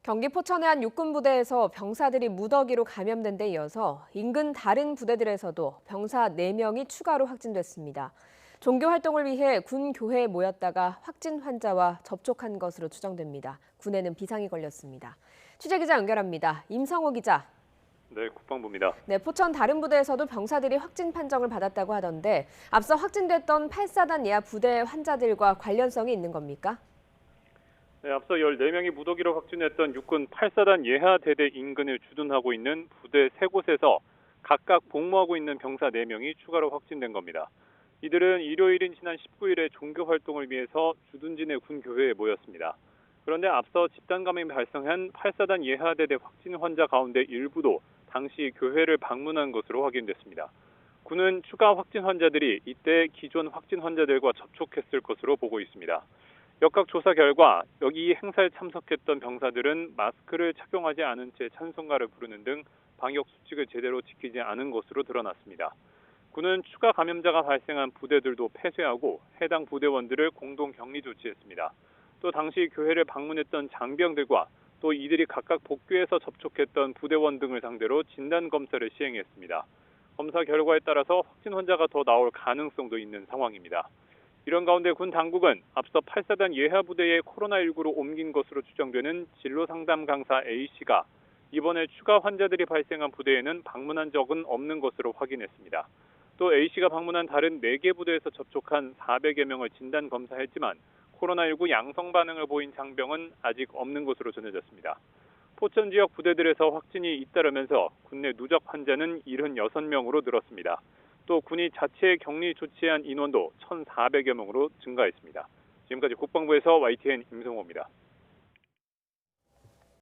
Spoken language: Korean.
경기 포천의 한 육군부대에서 병사들이 무더기로 감염된 데 이어서 인근 다른 부대들에서도 병사 4명이 추가로 확진됐습니다. 종교 활동을 위해 군 교회에 모였다가 확진 환자와 접촉한 것으로 추정됩니다. 군에는 비상이 걸렸습니다. 취재기자 연결합니다. 임성호 기자. 네, 국방부입니다. 네, 포천 다른 부대에서도 병사들이 확진 판정을 받았다고 하던데 앞서 확진됐던 8사단 예하 부대 환자들과 관련성이 있는 겁니까? 네, 앞서 14명이 무더기로 확진했던 육군 8사단 예하대대 인근을 주둔하고 있는 부대 3곳에서 각각 복무하고 있는 병사 4명이 추가로 확진된 겁니다. 이들은 일요일인 지난 19일에 종교 활동을 위해서 주둔지 내 군교회에 모였습니다. 그런데 앞서 집단 감염이 발생한 8사단 예하대대 확진 환자 가운데 일부도 당시 교회를 방문한 것으로 확인됐습니다. 군은 추가 확진 환자들이 이때 기존 확진 환자들과 접촉했을 것으로 보고 있습니다. 역학 조사 결과 여기 행사에 참석했던 병사들은 마스크를 착용하지 않은 채 찬송가를 부르는 등 방역 수칙을 제대로 지키지 않은 것으로 드러났습니다. 군은 추가 감염자가 발생한 부대들도 폐쇄하고 해당 부대원들을 공동 격리 조치했습니다. 또 당시 교회를 방문했던 장병들과 또 이들이 각각 복귀해서 접촉했던 부대원 등을 상대로 진단 검사를 시행했습니다. 검사 결과에 따라서 확진 환자가 더 나올 가능성도 있는 상황입니다. 이런 가운데 군 당국은 앞서 8사단 예하 부대에 코로나19로 옮긴 것으로 추정되는 진로상담 강사 A씨가 이번에 추가 환자들이 발생한 부대에는 방문한 적은 없는 것으로 확인했습니다. 또 A씨가 방문한 다른 4개 부대에서 접촉한 400여 명을 진단 검사했지만 코로나19 양성 반응을 보인 장병은 아직 없는 것으로 전해졌습니다. 포천 지역 부대들에서 확진이 잇따르면서 국내 누적 환자는 76명으로 늘었습니다. 또 군이 자체 격리 조치한 인원도 1,400여 명으로 증가했습니다. 지금까지 국방부에서 YTN 임성호입니다.